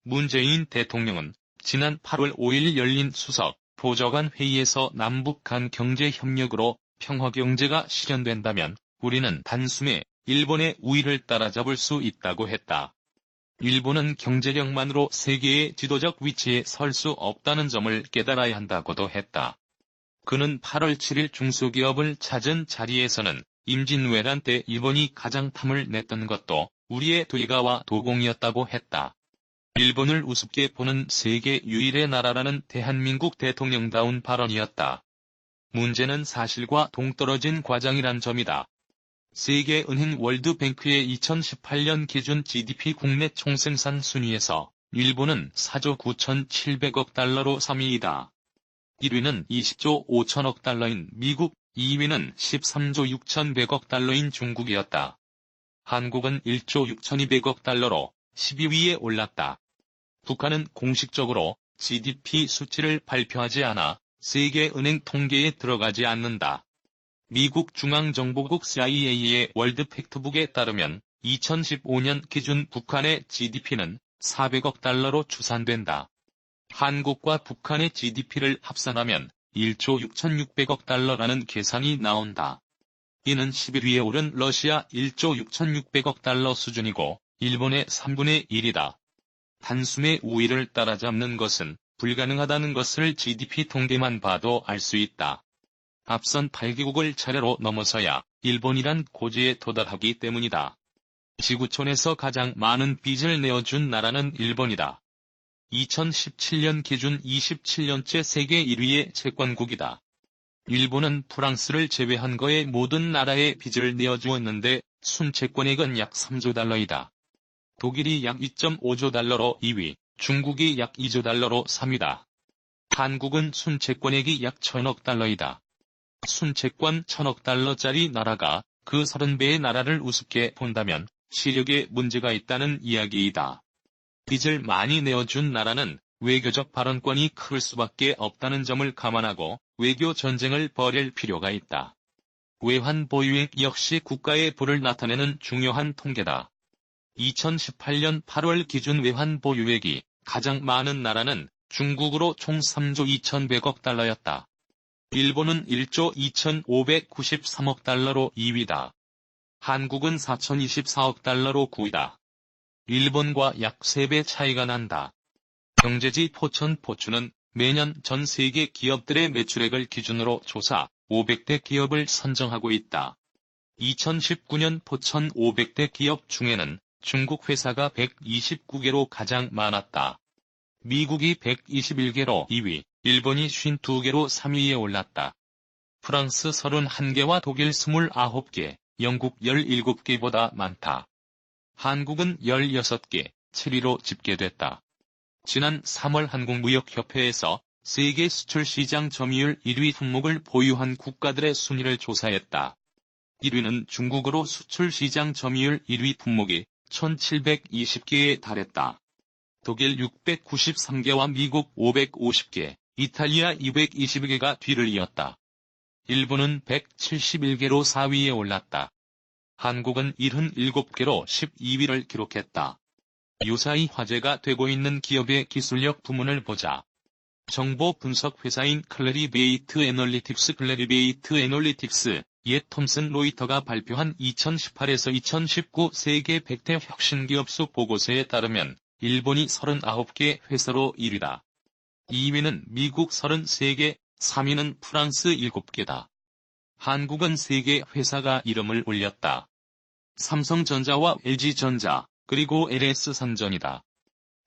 문재인 대통령은 지난 8월 5일 열린 수석 보좌관 회의에서 남북 간 경제 협력으로 평화경제가 실현된다면 우리는 단숨에 일본의 우위를 따라잡을 수 있다고 했다. 일본은 경제력만으로 세계의 지도적 위치에 설 수 없다는 점을 깨달아야 한다고도 했다. 그는 8월 7일 중소기업을 찾은 자리에서는 임진왜란 때 일본이 가장 탐을 냈던 것도 우리의 도의가와 도공이었다고 했다. 일본을 우습게 보는 세계 유일의 나라라는 대한민국 대통령다운 발언이었다. 문제는 사실과 동떨어진 과장이란 점이다. 세계은행 월드뱅크의 2018년 기준 GDP 국내 총생산 순위에서 일본은 4조 9,700억 달러로 3위이다. 1위는 20조 5천억 달러인 미국, 2위는 13조 6,100억 달러인 중국이었다. 한국은 1조 6,200억 달러로 12위에 올랐다. 북한은 공식적으로 GDP 수치를 발표하지 않아 세계은행 통계에 들어가지 않는다. 미국 중앙정보국 CIA의 월드팩트북에 따르면 2015년 기준 북한의 GDP는 400억 달러로 추산된다. 한국과 북한의 GDP를 합산하면 1조 6,600억 달러라는 계산이 나온다. 이는 11위에 오른 러시아 1조 6,600억 달러 수준이고 일본의 3분의 1이다. 단숨에 우위를 따라잡는 것은 불가능하다는 것을 GDP 통계만 봐도 알 수 있다. 앞선 8개국을 차례로 넘어서야 일본이란 고지에 도달하기 때문이다. 지구촌에서 가장 많은 빚을 내어준 나라는 일본이다. 2017년 기준 27년째 세계 1위의 채권국이다. 일본은 프랑스를 제외한 거의 모든 나라에 빚을 내어주었는데 순채권액은 약 3조 달러이다. 독일이 약 2.5조 달러로 2위, 중국이 약 2조 달러로 3위다. 한국은 순채권액이 약 1,000억 달러이다. 순채권 1,000억 달러짜리 나라가 그 30배의 나라를 우습게 본다면 시력에 문제가 있다는 이야기이다. 빚을 많이 내어준 나라는 외교적 발언권이 클 수밖에 없다는 점을 감안하고 외교 전쟁을 벌일 필요가 있다. 외환 보유액 역시 국가의 부를 나타내는 중요한 통계다. 2018년 8월 기준 외환 보유액이 가장 많은 나라는 중국으로 총 3조 2,100억 달러였다. 일본은 1조 2,593억 달러로 2위다. 한국은 4,024억 달러로 9위다. 일본과 약 3배 차이가 난다. 경제지 포천포추는 매년 전 세계 기업들의 매출액을 기준으로 조사 500대 기업을 선정하고 있다. 2019년 포천 500대 기업 중에는 중국 회사가 129개로 가장 많았다. 미국이 121개로 2위, 일본이 52개로 3위에 올랐다. 프랑스 31개와 독일 29개, 영국 17개보다 많다. 한국은 16개, 7위로 집계됐다. 지난 3월 한국무역협회에서 세계 수출시장 점유율 1위 품목을 보유한 국가들의 순위를 조사했다. 1위는 중국으로 수출시장 점유율 1위 품목이 1,720개에 달했다. 독일 693개와 미국 550개, 이탈리아 222개가 뒤를 이었다. 일본은 171개로 4위에 올랐다. 한국은 77개로 12위를 기록했다. 유사히 화제가 되고 있는 기업의 기술력 부문을 보자. 정보 분석 회사인 클래리베이트 애널리틱스 의 톰슨 로이터가 발표한 2018에서 2019 세계 100대 혁신기업 수 보고서에 따르면 일본이 39개 회사로 1위다. 2위는 미국 33개, 3위는 프랑스 7개다. 한국은 3개 회사가 이름을 올렸다. 삼성전자와 LG전자, 그리고 LS선전이다.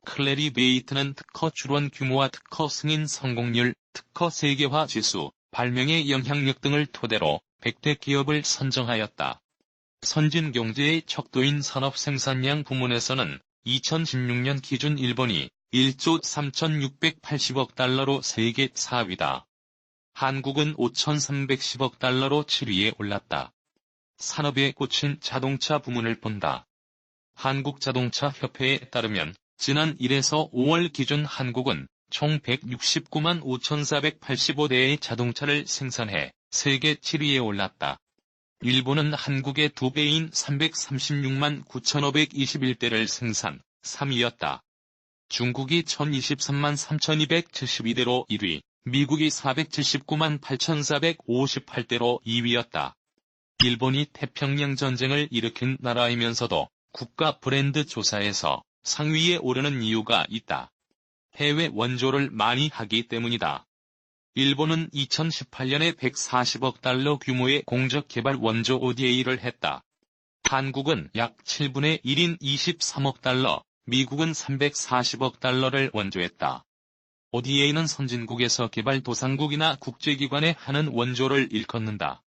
클래리베이트는 특허 출원 규모와 특허 승인 성공률, 특허 세계화 지수, 발명의 영향력 등을 토대로 100대 기업을 선정하였다. 선진 경제의 척도인 산업 생산량 부문에서는 2016년 기준 일본이 1조 3,680억 달러로 세계 4위다. 한국은 5,310억 달러로 7위에 올랐다. 산업에 꽂힌 자동차 부문을 본다. 한국자동차협회에 따르면 지난 1에서 5월 기준 한국은 총 169만 5,485대의 자동차를 생산해 세계 7위에 올랐다. 일본은 한국의 2배인 336만 9,521대를 생산, 3위였다. 중국이 1023만 3272대로 1위, 미국이 479만 8458대로 2위였다. 일본이 태평양 전쟁을 일으킨 나라이면서도 국가 브랜드 조사에서 상위에 오르는 이유가 있다. 해외 원조를 많이 하기 때문이다. 일본은 2018년에 140억 달러 규모의 공적 개발 원조 ODA를 했다. 한국은 약 7분의 1인 23억 달러, 미국은 340억 달러를 원조했다. ODA는 선진국에서 개발도상국이나 국제기관에 하는 원조를 일컫는다.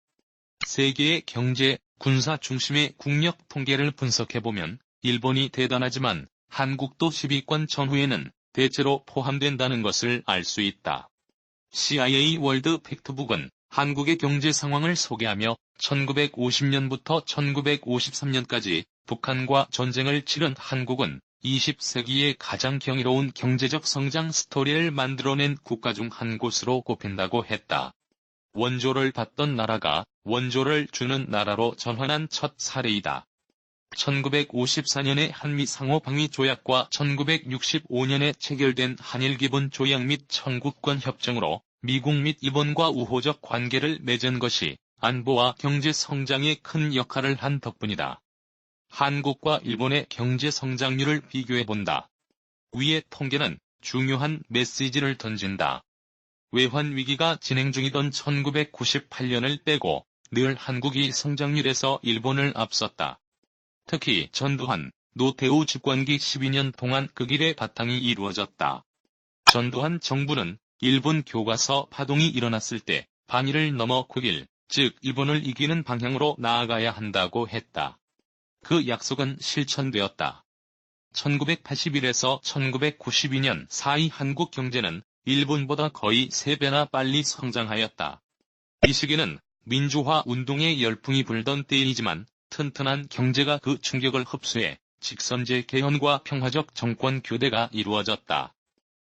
세계의 경제, 군사 중심의 국력 통계를 분석해보면 일본이 대단하지만 한국도 10위권 전후에는 대체로 포함된다는 것을 알 수 있다. CIA 월드 팩트북은 한국의 경제 상황을 소개하며 1950년부터 1953년까지 북한과 전쟁을 치른 한국은 20세기의 가장 경이로운 경제적 성장 스토리를 만들어낸 국가 중 한 곳으로 꼽힌다고 했다. 원조를 받던 나라가 원조를 주는 나라로 전환한 첫 사례이다. 1954년에 한미상호방위조약과 1965년에 체결된 한일기본조약 및 청구권협정으로 미국 및 일본과 우호적 관계를 맺은 것이 안보와 경제 성장에 큰 역할을 한 덕분이다. 한국과 일본의 경제 성장률을 비교해본다. 위의 통계는 중요한 메시지를 던진다. 외환위기가 진행 중이던 1998년을 빼고 늘 한국이 성장률에서 일본을 앞섰다. 특히 전두환, 노태우 집권기 12년 동안 그 길의 바탕이 이루어졌다. 전두환 정부는 일본 교과서 파동이 일어났을 때 반일을 넘어 국일, 즉 일본을 이기는 방향으로 나아가야 한다고 했다. 그 약속은 실천되었다. 1981에서 1992년 사이 한국 경제는 일본보다 거의 3배나 빨리 성장하였다. 이 시기는 민주화 운동의 열풍이 불던 때이지만 튼튼한 경제가 그 충격을 흡수해 직선제 개헌과 평화적 정권 교대가 이루어졌다.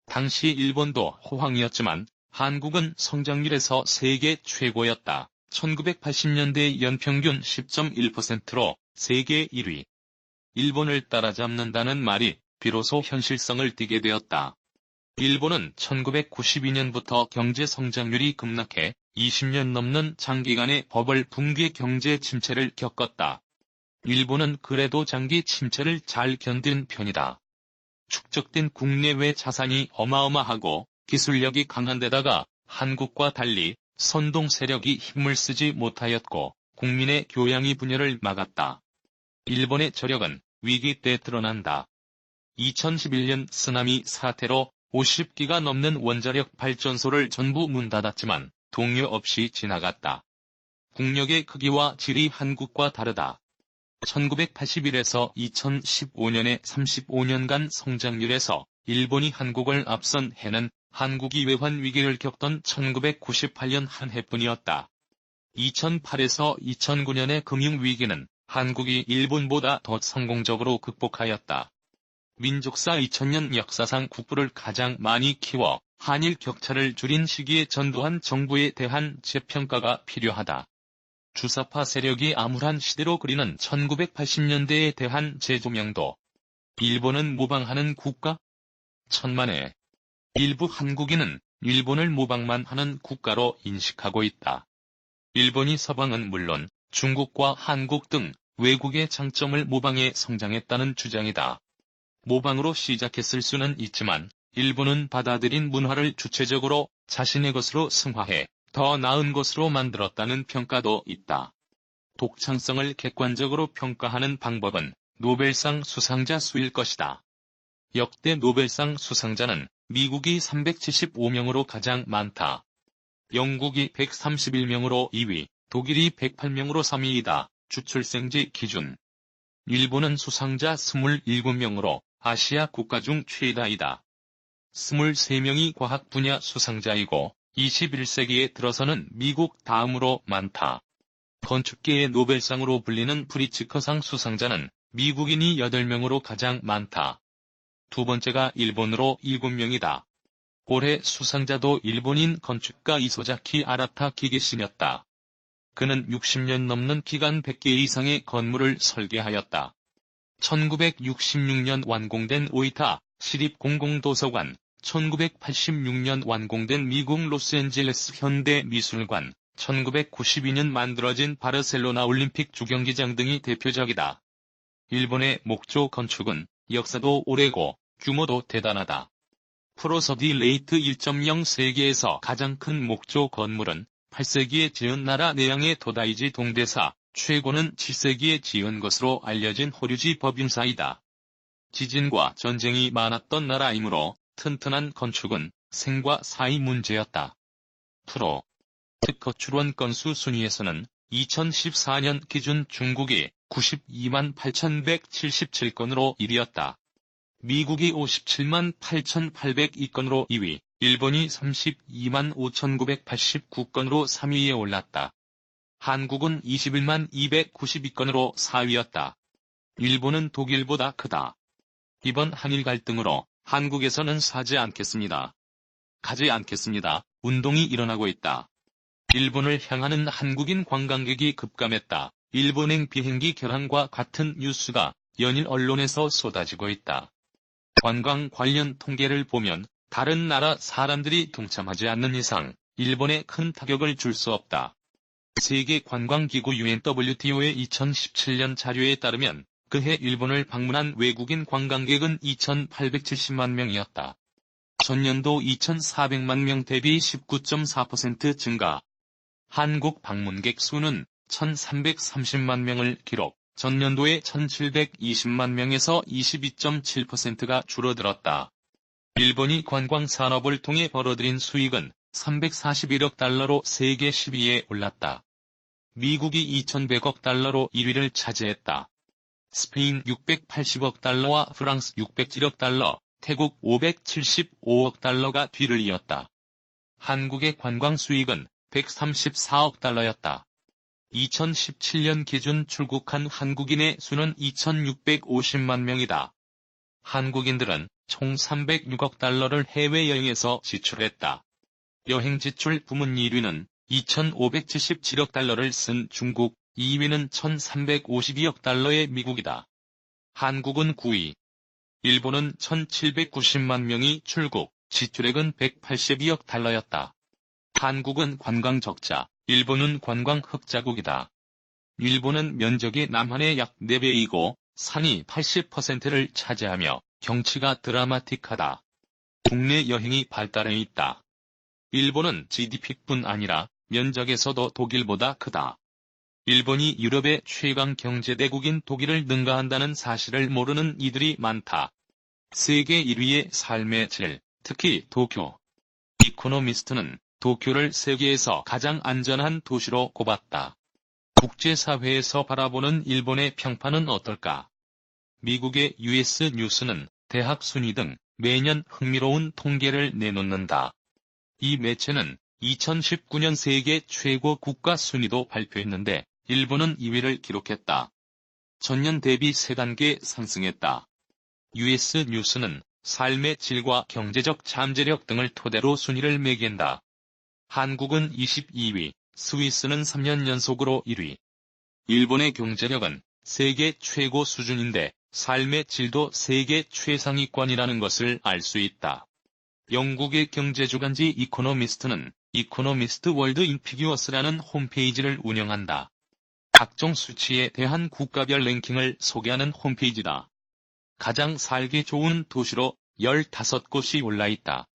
당시 일본도 호황이었지만 한국은 성장률에서 세계 최고였다. 1980년대 연평균 10.1%로 세계 1위. 일본을 따라잡는다는 말이 비로소 현실성을 띠게 되었다. 일본은 1992년부터 경제 성장률이 급락해 20년 넘는 장기간의 버블 붕괴 경제 침체를 겪었다. 일본은 그래도 장기 침체를 잘 견딘 편이다. 축적된 국내외 자산이 어마어마하고 기술력이 강한 데다가 한국과 달리 선동 세력이 힘을 쓰지 못하였고 국민의 교양이 분열을 막았다. 일본의 저력은 위기 때 드러난다. 2011년 쓰나미 사태로 50기가 넘는 원자력 발전소를 전부 문 닫았지만 동요 없이 지나갔다. 국력의 크기와 질이 한국과 다르다. 1981에서 2015년의 35년간 성장률에서 일본이 한국을 앞선 해는 한국이 외환 위기를 겪던 1998년 한 해뿐이었다. 2008에서 2009년의 금융위기는 한국이 일본보다 더 성공적으로 극복하였다. 민족사 2000년 역사상 국부를 가장 많이 키워 한일 격차를 줄인 시기에 전두환 정부에 대한 재평가가 필요하다. 주사파 세력이 암울한 시대로 그리는 1980년대에 대한 재조명도. 일본은 모방하는 국가? 천만에. 일부 한국인은 일본을 모방만 하는 국가로 인식하고 있다. 일본이 서방은 물론 중국과 한국 등 외국의 장점을 모방해 성장했다는 주장이다. 모방으로 시작했을 수는 있지만 일본은 받아들인 문화를 주체적으로 자신의 것으로 승화해 더 나은 것으로 만들었다는 평가도 있다. 독창성을 객관적으로 평가하는 방법은 노벨상 수상자 수일 것이다. 역대 노벨상 수상자는 미국이 375명으로 가장 많다. 영국이 131명으로 2위, 독일이 108명으로 3위이다. 주출생지 기준. 일본은 수상자 27명으로 아시아 국가 중 최다이다. 23명이 과학 분야 수상자이고 21세기에 들어서는 미국 다음으로 많다. 건축계의 노벨상으로 불리는 프리츠커상 수상자는 미국인이 8명으로 가장 많다. 두 번째가 일본으로 7명이다. 올해 수상자도 일본인 건축가 이소자키 아라타 기계씨였다. 그는 60년 넘는 기간 100개 이상의 건물을 설계하였다. 1966년 완공된 오이타 시립공공도서관, 1986년 완공된 미국 로스앤젤레스 현대미술관, 1992년 만들어진 바르셀로나 올림픽 주경기장 등이 대표적이다. 일본의 목조 건축은 역사도 오래고 규모도 대단하다. 프로서디 레이트 1.0 세계에서 가장 큰 목조 건물은 8세기에 지은 나라 내양의 도다이지 동대사, 최고는 7세기에 지은 것으로 알려진 호류지 법윤사이다. 지진과 전쟁이 많았던 나라이므로 튼튼한 건축은 생과 사의 문제였다. 특허출원 건수 순위에서는 2014년 기준 중국이 92만 8,177건으로 1위였다. 미국이 57만 8,802건으로 2위, 일본이 32만 5,989건으로 3위에 올랐다. 한국은 21만 292건으로 4위였다. 일본은 독일보다 크다. 이번 한일 갈등으로 한국에서는 사지 않겠습니다. 가지 않겠습니다. 운동이 일어나고 있다. 일본을 향하는 한국인 관광객이 급감했다. 일본행 비행기 결항과 같은 뉴스가 연일 언론에서 쏟아지고 있다. 관광 관련 통계를 보면 다른 나라 사람들이 동참하지 않는 이상 일본에 큰 타격을 줄 수 없다. 세계관광기구 UNWTO의 2017년 자료에 따르면 그해 일본을 방문한 외국인 관광객은 2,870만 명이었다. 전년도 2,400만 명 대비 19.4% 증가. 한국 방문객 수는 1,330만 명을 기록, 전년도에 1,720만 명에서 22.7%가 줄어들었다. 일본이 관광산업을 통해 벌어들인 수익은 341억 달러로 세계 10위에 올랐다. 미국이 2,100억 달러로 1위를 차지했다. 스페인 680억 달러와 프랑스 607억 달러, 태국 575억 달러가 뒤를 이었다. 한국의 관광 수익은 134억 달러였다. 2017년 기준 출국한 한국인의 수는 2,650만 명이다. 한국인들은 총 306억 달러를 해외여행에서 지출했다. 여행 지출 부문 1위는 2,577억 달러를 쓴 중국, 2위는 1,352억 달러의 미국이다. 한국은 9위. 일본은 1,790만 명이 출국, 지출액은 182억 달러였다. 한국은 관광 적자, 일본은 관광 흑자국이다. 일본은 면적이 남한의 약 4배이고 산이 80%를 차지하며 경치가 드라마틱하다. 국내 여행이 발달해 있다. 일본은 GDP뿐 아니라 면적에서도 독일보다 크다. 일본이 유럽의 최강 경제대국인 독일을 능가한다는 사실을 모르는 이들이 많다. 세계 1위의 삶의 질, 특히 도쿄. 이코노미스트는 도쿄를 세계에서 가장 안전한 도시로 꼽았다. 국제사회에서 바라보는 일본의 평판은 어떨까? 미국의 US 뉴스는 대학 순위 등 매년 흥미로운 통계를 내놓는다. 이 매체는 2019년 세계 최고 국가 순위도 발표했는데 일본은 2위를 기록했다. 전년 대비 3단계 상승했다. US 뉴스는 삶의 질과 경제적 잠재력 등을 토대로 순위를 매긴다. 한국은 22위, 스위스는 3년 연속으로 1위. 일본의 경제력은 세계 최고 수준인데 삶의 질도 세계 최상위권이라는 것을 알 수 있다. 영국의 경제주간지 이코노미스트는 이코노미스트 월드 인피규어스라는 홈페이지를 운영한다. 각종 수치에 대한 국가별 랭킹을 소개하는 홈페이지다. 가장 살기 좋은 도시로 15곳이 올라있다.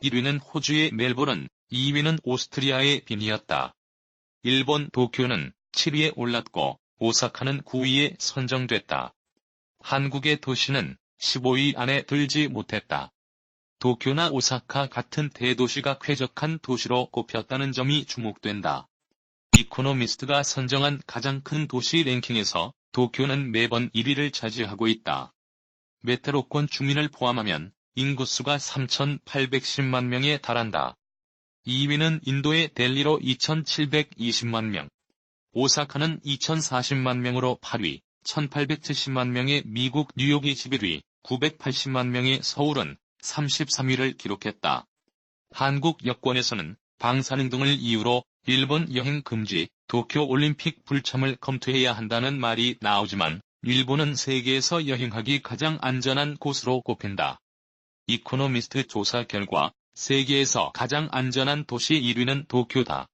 1위는 호주의 멜버른, 2위는 오스트리아의 빈이었다. 일본 도쿄는 7위에 올랐고 오사카는 9위에 선정됐다. 한국의 도시는 15위 안에 들지 못했다. 도쿄나 오사카 같은 대도시가 쾌적한 도시로 꼽혔다는 점이 주목된다. 이코노미스트가 선정한 가장 큰 도시 랭킹에서 도쿄는 매번 1위를 차지하고 있다. 메트로권 주민을 포함하면 인구수가 3,810만 명에 달한다. 2위는 인도의 델리로 2,720만 명. 오사카는 2,040만 명으로 8위, 1,870만 명의 미국 뉴욕이 11위, 980만 명의 서울은 33위를 기록했다. 한국 여권에서는 방사능 등을 이유로 일본 여행 금지, 도쿄 올림픽 불참을 검토해야 한다는 말이 나오지만 일본은 세계에서 여행하기 가장 안전한 곳으로 꼽힌다. 이코노미스트 조사 결과 세계에서 가장 안전한 도시 1위는 도쿄다.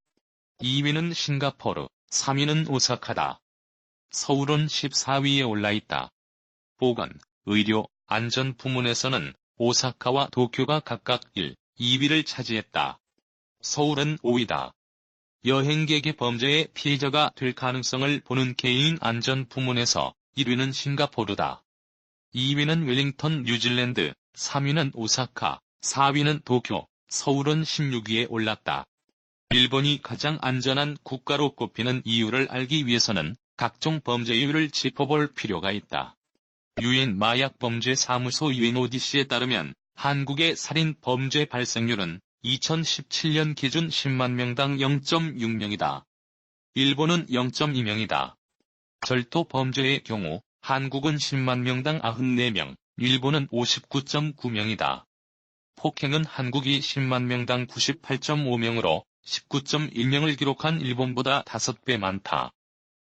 2위는 싱가포르, 3위는 오사카다. 서울은 14위에 올라있다. 보건, 의료, 안전 부문에서는 오사카와 도쿄가 각각 1, 2위를 차지했다. 서울은 5위다. 여행객의 범죄의 피해자가 될 가능성을 보는 개인 안전 부문에서 1위는 싱가포르다. 2위는 웰링턴 뉴질랜드, 3위는 오사카, 4위는 도쿄, 서울은 16위에 올랐다. 일본이 가장 안전한 국가로 꼽히는 이유를 알기 위해서는 각종 범죄율을 짚어볼 필요가 있다. 유엔 마약범죄사무소 UNODC에 따르면 한국의 살인 범죄 발생률은 2017년 기준 10만 명당 0.6명이다. 일본은 0.2명이다. 절도 범죄의 경우 한국은 10만 명당 94명, 일본은 59.9명이다. 폭행은 한국이 10만 명당 98.5명으로 19.1명을 기록한 일본보다 5배 많다.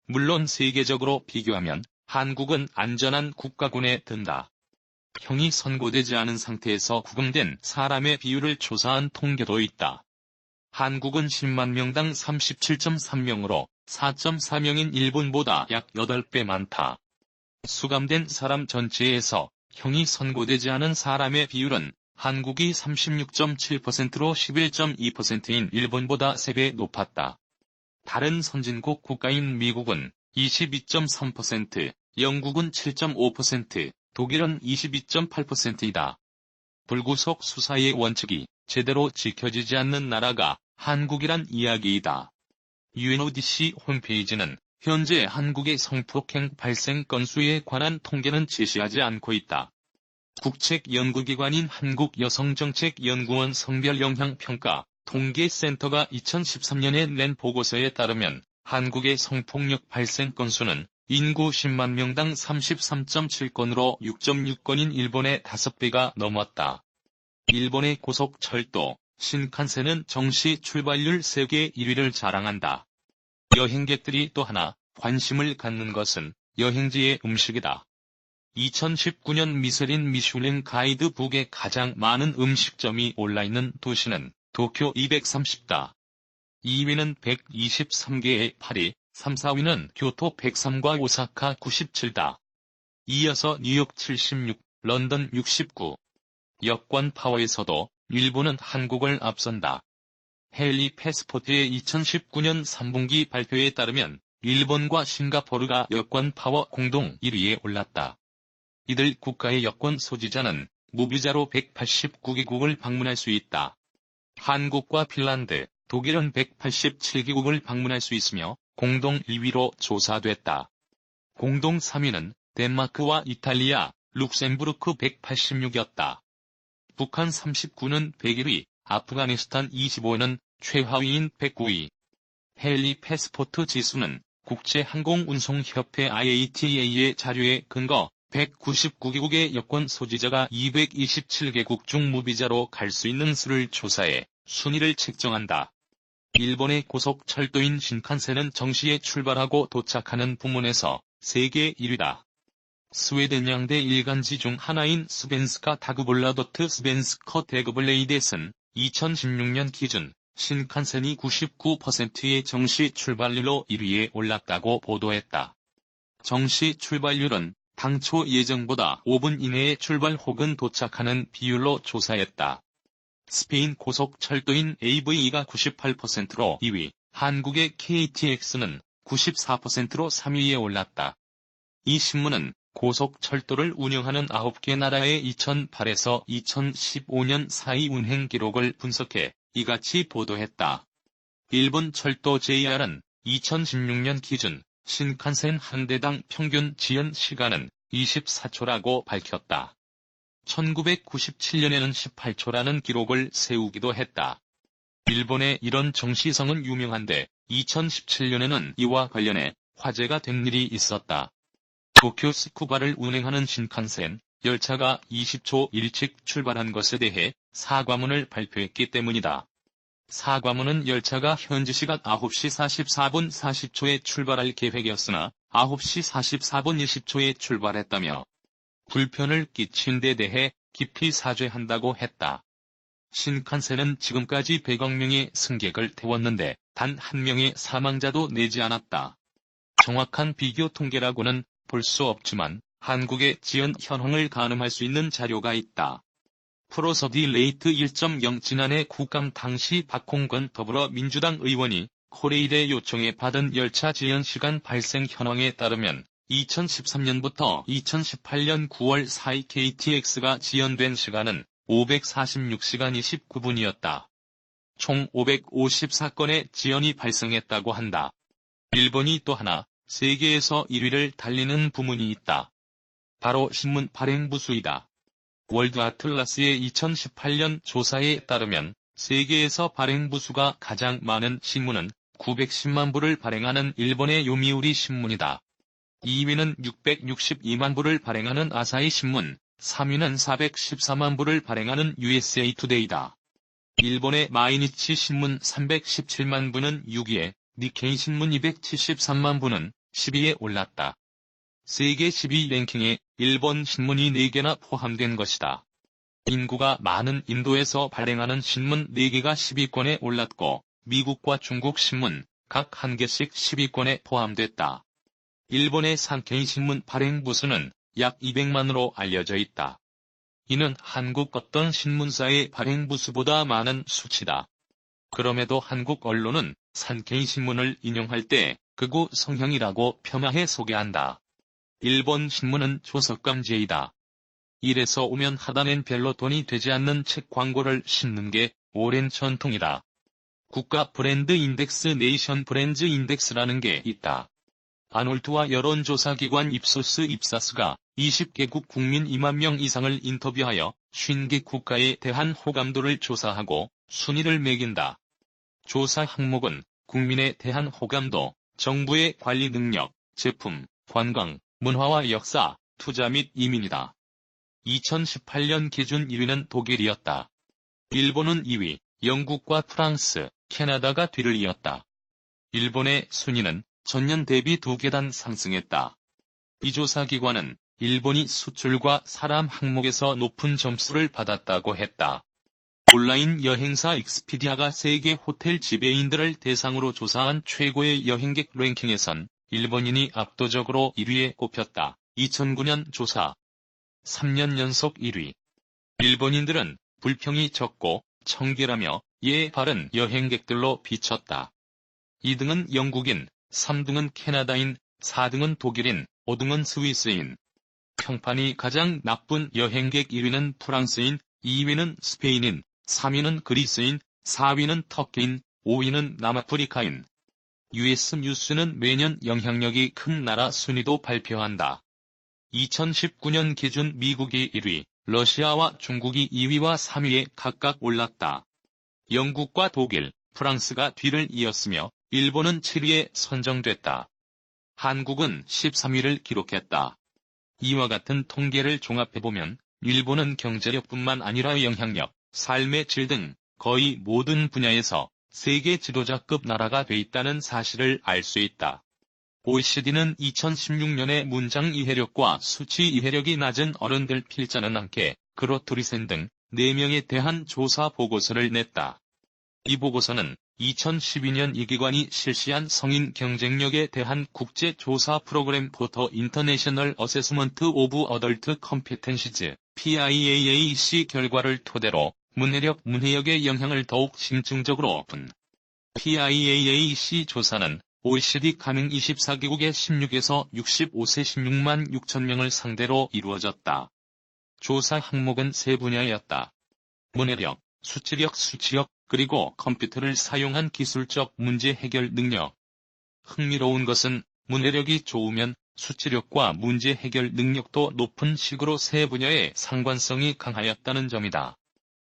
물론 세계적으로 비교하면 한국은 안전한 국가군에 든다. 형이 선고되지 않은 상태에서 구금된 사람의 비율을 조사한 통계도 있다. 한국은 10만 명당 37.3명으로 4.4명인 일본보다 약 8배 많다. 수감된 사람 전체에서 형이 선고되지 않은 사람의 비율은 한국이 36.7%로 11.2%인 일본보다 3배 높았다. 다른 선진국 국가인 미국은 22.3%, 영국은 7.5%, 독일은 22.8%이다. 불구속 수사의 원칙이 제대로 지켜지지 않는 나라가 한국이란 이야기이다. UNODC 홈페이지는 현재 한국의 성폭행 발생 건수에 관한 통계는 제시하지 않고 있다. 국책연구기관인 한국여성정책연구원 성별영향평가 통계센터가 2013년에 낸 보고서에 따르면 한국의 성폭력 발생 건수는 인구 10만 명당 33.7건으로 6.6건인 일본의 5배가 넘었다. 일본의 고속철도, 신칸센은 정시 출발률 세계 1위를 자랑한다. 여행객들이 또 하나 관심을 갖는 것은 여행지의 음식이다. 2019년 미슐랭 가이드북에 가장 많은 음식점이 올라있는 도시는 도쿄 230다. 2위는 123개의 파리, 3, 4위는 교토 103과 오사카 97다. 이어서 뉴욕 76, 런던 69. 여권 파워에서도 일본은 한국을 앞선다. 헨리 패스포트의 2019년 3분기 발표에 따르면 일본과 싱가포르가 여권 파워 공동 1위에 올랐다. 이들 국가의 여권 소지자는 무비자로 189개국을 방문할 수 있다. 한국과 핀란드, 독일은 187개국을 방문할 수 있으며 공동 1위로 조사됐다. 공동 3위는 덴마크와 이탈리아, 룩셈부르크 186이었다. 북한 39는 101위, 아프가니스탄 25는 최하위인 109위. 헨리 패스포트 지수는 국제항공운송협회 IATA의 자료에 근거 199개국의 여권 소지자가 227개국 중 무비자로 갈 수 있는 수를 조사해 순위를 책정한다. 일본의 고속철도인 신칸센은 정시에 출발하고 도착하는 부문에서 세계 1위다. 스웨덴 양대 일간지 중 하나인 스벤스카 다그볼라도트 스벤스커 대그블레이데스는 2016년 기준 신칸센이 99%의 정시 출발률로 1위에 올랐다고 보도했다. 정시 출발률은 당초 예정보다 5분 이내에 출발 혹은 도착하는 비율로 조사했다. 스페인 고속철도인 AVE가 98%로 2위, 한국의 KTX는 94%로 3위에 올랐다. 이 신문은 고속철도를 운영하는 9개 나라의 2008에서 2015년 사이 운행 기록을 분석해 이같이 보도했다. 일본 철도 JR은 2016년 기준 신칸센 한 대당 평균 지연 시간은 24초라고 밝혔다. 1997년에는 18초라는 기록을 세우기도 했다. 일본의 이런 정시성은 유명한데 2017년에는 이와 관련해 화제가 된 일이 있었다. 도쿄 스쿠바를 운행하는 신칸센 열차가 20초 일찍 출발한 것에 대해 사과문을 발표했기 때문이다. 사과문은 열차가 현지 시각 9시 44분 40초에 출발할 계획이었으나 9시 44분 20초에 출발했다며 불편을 끼친 데 대해 깊이 사죄한다고 했다. 신칸센은 지금까지 100억 명의 승객을 태웠는데 단 한 명의 사망자도 내지 않았다. 정확한 비교 통계라고는 볼 수 없지만 한국의 지연 현황을 가늠할 수 있는 자료가 있다. 프로서디 레이트 1.0 지난해 국감 당시 박홍근 더불어민주당 의원이 코레일의 요청에 받은 열차 지연 시간 발생 현황에 따르면 2013년부터 2018년 9월 4일 KTX가 지연된 시간은 546시간 29분이었다. 총 554건의 지연이 발생했다고 한다. 일본이 또 하나 세계에서 1위를 달리는 부문이 있다. 바로 신문 발행 부수이다. 월드 아틀라스의 2018년 조사에 따르면 세계에서 발행 부수가 가장 많은 신문은 910만 부를 발행하는 일본의 요미우리 신문이다. 2위는 662만 부를 발행하는 아사히 신문, 3위는 414만 부를 발행하는 USA 투데이다. 일본의 마이니치 신문 317만 부는 6위에, 니케이 신문 273만 부는 10위에 올랐다. 세계 10위 랭킹에 일본 신문이 4개나 포함된 것이다. 인구가 많은 인도에서 발행하는 신문 4개가 10위권에 올랐고, 미국과 중국 신문 각 1개씩 10위권에 포함됐다. 일본의 산케이 신문 발행 부수는 약 200만으로 알려져 있다. 이는 한국 어떤 신문사의 발행 부수보다 많은 수치다. 그럼에도 한국 언론은 산케이 신문을 인용할 때 극우 성향이라고 폄하해 소개한다. 일본 신문은 조석감제이다. 이래서 오면 하다는 별로 돈이 되지 않는 책 광고를 싣는 게 오랜 전통이다. 국가 브랜드 인덱스 네이션 브랜드 인덱스라는 게 있다. 아놀트와 여론조사기관 입소스가 20개국 국민 2만 명 이상을 인터뷰하여 50개 국가에 대한 호감도를 조사하고 순위를 매긴다. 조사 항목은 국민에 대한 호감도, 정부의 관리 능력, 제품, 관광, 문화와 역사, 투자 및 이민이다. 2018년 기준 1위는 독일이었다. 일본은 2위, 영국과 프랑스, 캐나다가 뒤를 이었다. 일본의 순위는 전년 대비 2계단 상승했다. 이 조사기관은 일본이 수출과 사람 항목에서 높은 점수를 받았다고 했다. 온라인 여행사 익스피디아가 세계 호텔 지배인들을 대상으로 조사한 최고의 여행객 랭킹에선 일본인이 압도적으로 1위에 꼽혔다. 2009년 조사. 3년 연속 1위. 일본인들은 불평이 적고 청결하며 예의 바른 여행객들로 비쳤다. 2등은 영국인, 3등은 캐나다인, 4등은 독일인, 5등은 스위스인. 평판이 가장 나쁜 여행객 1위는 프랑스인, 2위는 스페인인, 3위는 그리스인, 4위는 터키인, 5위는 남아프리카인. US 뉴스는 매년 영향력이 큰 나라 순위도 발표한다. 2019년 기준 미국이 1위, 러시아와 중국이 2위와 3위에 각각 올랐다. 영국과 독일, 프랑스가 뒤를 이었으며 일본은 7위에 선정됐다. 한국은 13위를 기록했다. 이와 같은 통계를 종합해보면 일본은 경제력뿐만 아니라 영향력, 삶의 질 등 거의 모든 분야에서 세계 지도자급 나라가 돼 있다는 사실을 알 수 있다. OECD는 2016년에 문장 이해력과 수치 이해력이 낮은 어른들 필자는 않게 그로토리센 등 4명에 대한 조사 보고서를 냈다. 이 보고서는 2012년 이 기관이 실시한 성인 경쟁력에 대한 국제조사 프로그램 포터 인터내셔널 어세스먼트 오브 어덜트 컴피텐시즈 PIAAC 결과를 토대로 문해력의 영향을 더욱 심층적으로 본 PIAAC 조사는 OECD 가맹 24개국의 16에서 65세 16만 6천 명을 상대로 이루어졌다. 조사 항목은 3분야였다. 문해력, 수치력, 그리고 컴퓨터를 사용한 기술적 문제 해결 능력. 흥미로운 것은 문해력이 좋으면 수치력과 문제 해결 능력도 높은 식으로 3분야의 상관성이 강하였다는 점이다.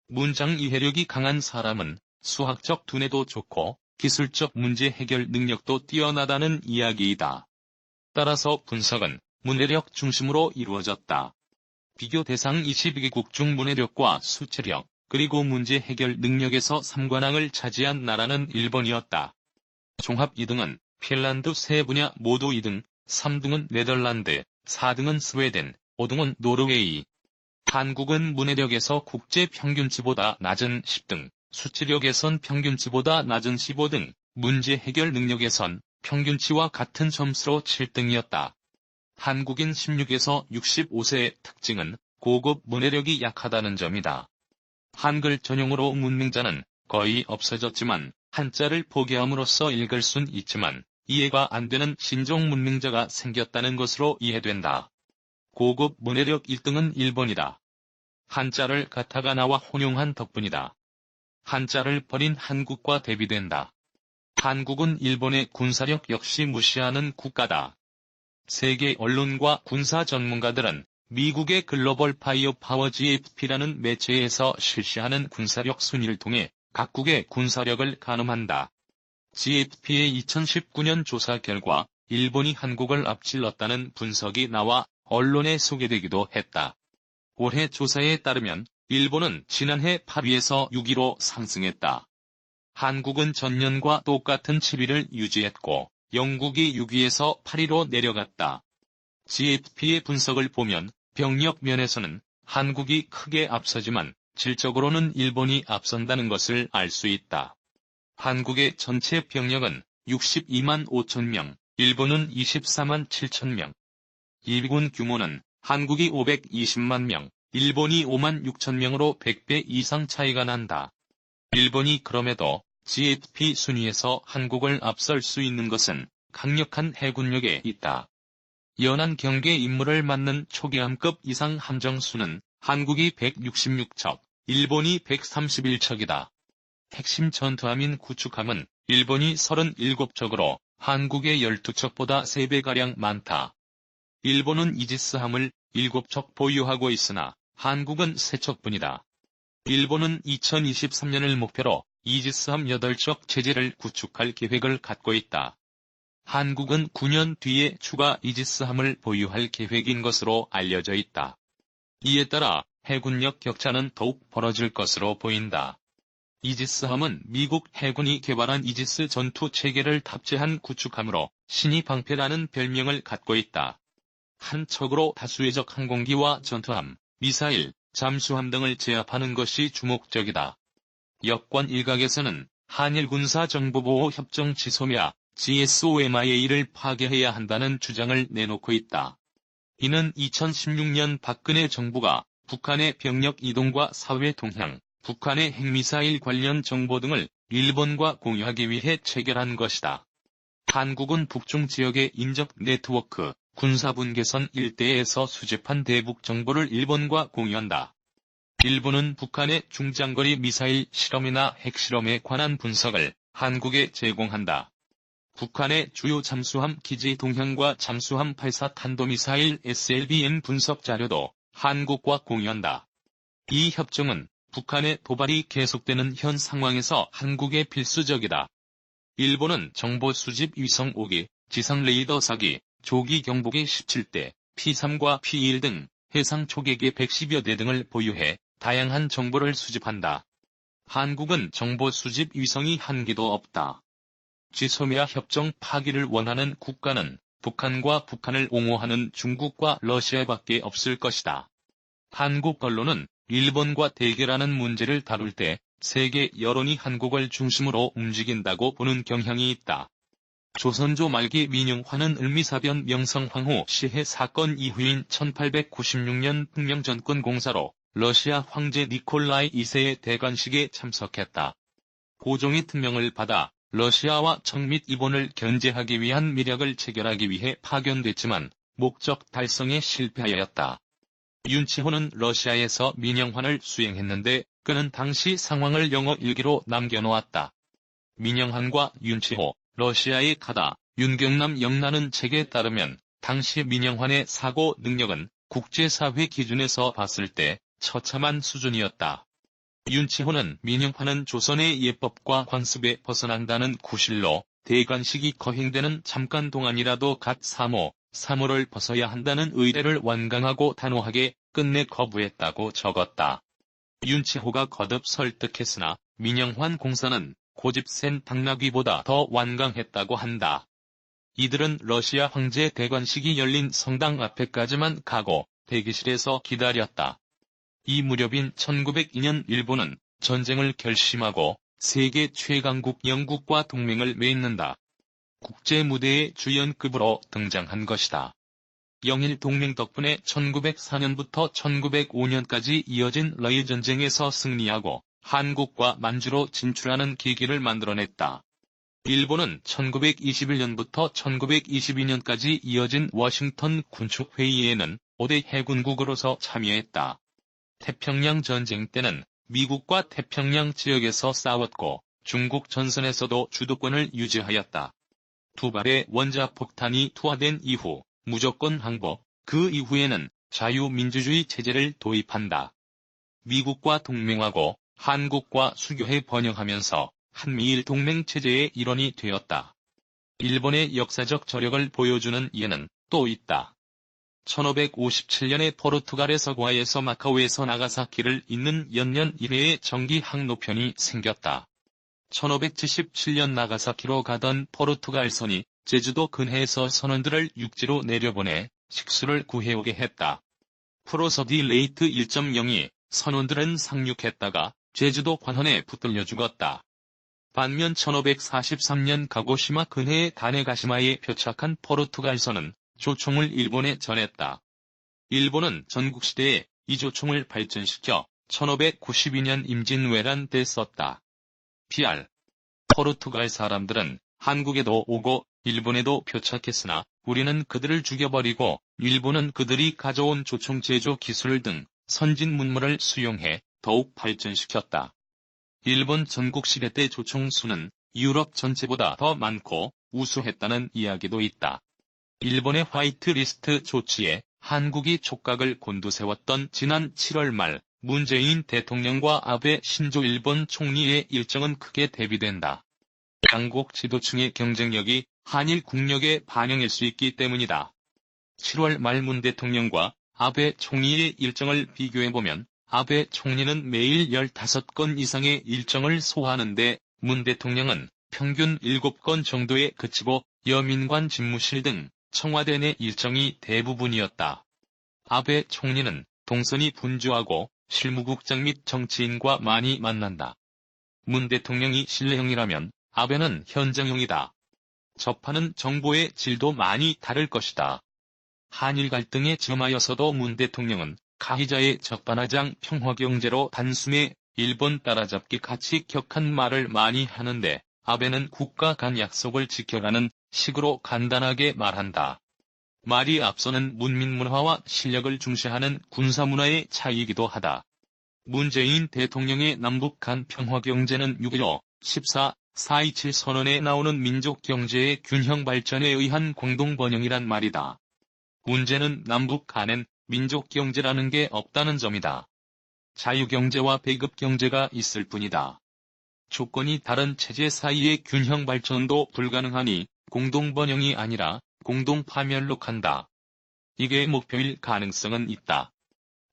문장 이해력이 강한 사람은 수학적 두뇌도 좋고 기술적 문제 해결 능력도 뛰어나다는 이야기이다. 따라서 분석은 문해력 중심으로 이루어졌다. 비교 대상 22개국 중 문해력과 수치력, 그리고 문제 해결 능력에서 3관왕을 차지한 나라는 일본이었다. 종합 2등은 핀란드 3분야 모두 2등, 3등은 네덜란드, 4등은 스웨덴, 5등은 노르웨이. 한국은 문해력에서 국제 평균치보다 낮은 10등, 수치력에선 평균치보다 낮은 15등, 문제 해결 능력에선 평균치와 같은 점수로 7등이었다. 한국인 16에서 65세의 특징은 고급 문해력이 약하다는 점이다. 한글 전용으로 문맹자는 거의 없어졌지만 한자를 포기함으로써 읽을 순 있지만 이해가 안 되는 신종 문맹자가 생겼다는 것으로 이해된다. 고급 문해력 1등은 일본이다. 한자를 가타가나와 혼용한 덕분이다. 한자를 버린 한국과 대비된다. 한국은 일본의 군사력 역시 무시하는 국가다. 세계 언론과 군사 전문가들은 미국의 글로벌 파이어 파워 GFP라는 매체에서 실시하는 군사력 순위를 통해 각국의 군사력을 가늠한다. GFP의 2019년 조사 결과 일본이 한국을 앞질렀다는 분석이 나와 언론에 소개되기도 했다. 올해 조사에 따르면 일본은 지난해 8위에서 6위로 상승했다. 한국은 전년과 똑같은 7위를 유지했고 영국이 6위에서 8위로 내려갔다. GFP의 분석을 보면 병력 면에서는 한국이 크게 앞서지만 질적으로는 일본이 앞선다는 것을 알 수 있다. 한국의 전체 병력은 62만 5천 명, 일본은 24만 7천 명. 일군 규모는 한국이 520만 명, 일본이 5만 6천 명으로 100배 이상 차이가 난다. 일본이 그럼에도 GFP 순위에서 한국을 앞설 수 있는 것은 강력한 해군력에 있다. 연안 경계 임무를 맡는 초기함급 이상 함정수는 한국이 166척, 일본이 131척이다. 핵심 전투함인 구축함은 일본이 37척으로 한국의 12척보다 3배가량 많다. 일본은 이지스함을 7척 보유하고 있으나 한국은 3척뿐이다. 일본은 2023년을 목표로 이지스함 8척 체제를 구축할 계획을 갖고 있다. 한국은 9년 뒤에 추가 이지스함을 보유할 계획인 것으로 알려져 있다. 이에 따라 해군력 격차는 더욱 벌어질 것으로 보인다. 이지스함은 미국 해군이 개발한 이지스 전투 체계를 탑재한 구축함으로 신이 방패라는 별명을 갖고 있다. 한 척으로 다수의 적 항공기와 전투함, 미사일, 잠수함 등을 제압하는 것이 주목적이다. 여권 일각에서는 한일 군사정보보호협정 지소미아 GSOMIA를 파괴해야 한다는 주장을 내놓고 있다. 이는 2016년 박근혜 정부가 북한의 병력 이동과 사회 동향, 북한의 핵미사일 관련 정보 등을 일본과 공유하기 위해 체결한 것이다. 한국은 북중 지역의 인적 네트워크, 군사분계선 일대에서 수집한 대북 정보를 일본과 공유한다. 일본은 북한의 중장거리 미사일 실험이나 핵실험에 관한 분석을 한국에 제공한다. 북한의 주요 잠수함 기지 동향과 잠수함 발사 탄도미사일 SLBM 분석 자료도 한국과 공유한다. 이 협정은 북한의 도발이 계속되는 현 상황에서 한국에 필수적이다. 일본은 정보 수집 위성 5기, 지상 레이더 4기, 조기 경보기 17대, P3과 P1 등 해상 초계기 110여 대 등을 보유해 다양한 정보를 수집한다. 한국은 정보 수집 위성이 한 기도 없다. 지소미아 협정 파기를 원하는 국가는 북한과 북한을 옹호하는 중국과 러시아밖에 없을 것이다. 한국 언론은 일본과 대결하는 문제를 다룰 때 세계 여론이 한국을 중심으로 움직인다고 보는 경향이 있다. 조선조 말기 민영화는 을미사변 명성황후 시해 사건 이후인 1896년 혁명전권 공사로 러시아 황제 니콜라이 2세의 대관식에 참석했다. 고종이 특명을 받아 러시아와 청밑 이본을 견제하기 위한 미력을 체결하기 위해 파견됐지만 목적 달성에 실패하였다. 윤치호는 러시아에서 민영환을 수행했는데 그는 당시 상황을 영어 일기로 남겨놓았다. 민영환과 윤치호, 러시아에 가다, 윤경남 영나는 책에 따르면 당시 민영환의 사고 능력은 국제사회 기준에서 봤을 때 처참한 수준이었다. 윤치호는 민영환은 조선의 예법과 관습에 벗어난다는 구실로 대관식이 거행되는 잠깐 동안이라도 갓 사모를 벗어야 한다는 의례를 완강하고 단호하게 끝내 거부했다고 적었다. 윤치호가 거듭 설득했으나 민영환 공사는 고집 센 당나귀보다 더 완강했다고 한다. 이들은 러시아 황제 대관식이 열린 성당 앞에까지만 가고 대기실에서 기다렸다. 이 무렵인 1902년 일본은 전쟁을 결심하고 세계 최강국 영국과 동맹을 맺는다. 국제 무대의 주연급으로 등장한 것이다. 영일 동맹 덕분에 1904년부터 1905년까지 이어진 러일 전쟁에서 승리하고 한국과 만주로 진출하는 계기를 만들어냈다. 일본은 1921년부터 1922년까지 이어진 워싱턴 군축회의에는 5대 해군국으로서 참여했다. 태평양 전쟁 때는 미국과 태평양 지역에서 싸웠고 중국 전선에서도 주도권을 유지하였다. 두 발의 원자폭탄이 투하된 이후 무조건 항복, 그 이후에는 자유민주주의 체제를 도입한다. 미국과 동맹하고 한국과 수교해 번영하면서 한미일 동맹체제의 일원이 되었다. 일본의 역사적 저력을 보여주는 예는 또 있다. 1557년에 포르투갈에서 고아에서 마카오에서 나가사키를 잇는 연년 1회의 정기 항로편이 생겼다. 1577년 나가사키로 가던 포르투갈선이 제주도 근해에서 선원들을 육지로 내려보내 식수를 구해오게 했다. 프로서디 레이트 1.0이 선원들은 상륙했다가 제주도 관원에 붙들려 죽었다. 반면 1543년 가고시마 근해의 다네가시마에 표착한 포르투갈선은 조총을 일본에 전했다. 일본은 전국시대에 이 조총을 발전시켜 1592년 임진왜란 때 썼다. PR. 포르투갈 사람들은 한국에도 오고 일본에도 표착했으나 우리는 그들을 죽여버리고 일본은 그들이 가져온 조총 제조 기술 등 선진 문물을 수용해 더욱 발전시켰다. 일본 전국시대 때 조총 수는 유럽 전체보다 더 많고 우수했다는 이야기도 있다. 일본의 화이트리스트 조치에 한국이 촉각을 곤두세웠던 지난 7월 말 문재인 대통령과 아베 신조 일본 총리의 일정은 크게 대비된다. 양국 지도층의 경쟁력이 한일 국력에 반영일 수 있기 때문이다. 7월 말 문 대통령과 아베 총리의 일정을 비교해보면 아베 총리는 매일 15건 이상의 일정을 소화하는데 문 대통령은 평균 7건 정도에 그치고 여민관 집무실 등 청와대 내 일정이 대부분이었다. 아베 총리는 동선이 분주하고 실무국장 및 정치인과 많이 만난다. 문 대통령이 실내형이라면 아베는 현장형이다. 접하는 정보의 질도 많이 다를 것이다. 한일 갈등에 점하여서도 문 대통령은 가히자의 적반하장 평화경제로 단숨에 일본 따라잡기 같이 격한 말을 많이 하는데 아베는 국가 간 약속을 지켜가는 식으로 간단하게 말한다. 말이 앞서는 문민문화와 실력을 중시하는 군사문화의 차이이기도 하다. 문재인 대통령의 남북 간 평화경제는 6.15, 14, 4.27 선언에 나오는 민족경제의 균형 발전에 의한 공동번영이란 말이다. 문제는 남북 간엔 민족경제라는 게 없다는 점이다. 자유경제와 배급경제가 있을 뿐이다. 조건이 다른 체제 사이의 균형 발전도 불가능하니 공동번영이 아니라 공동파멸로 간다. 이게 목표일 가능성은 있다.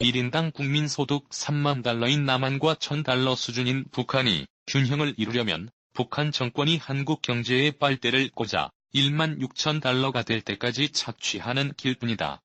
1인당 국민소득 3만 달러인 남한과 1,000달러 수준인 북한이 균형을 이루려면 북한 정권이 한국 경제에 빨대를 꽂아 16,000달러가 될 때까지 착취하는 길뿐이다.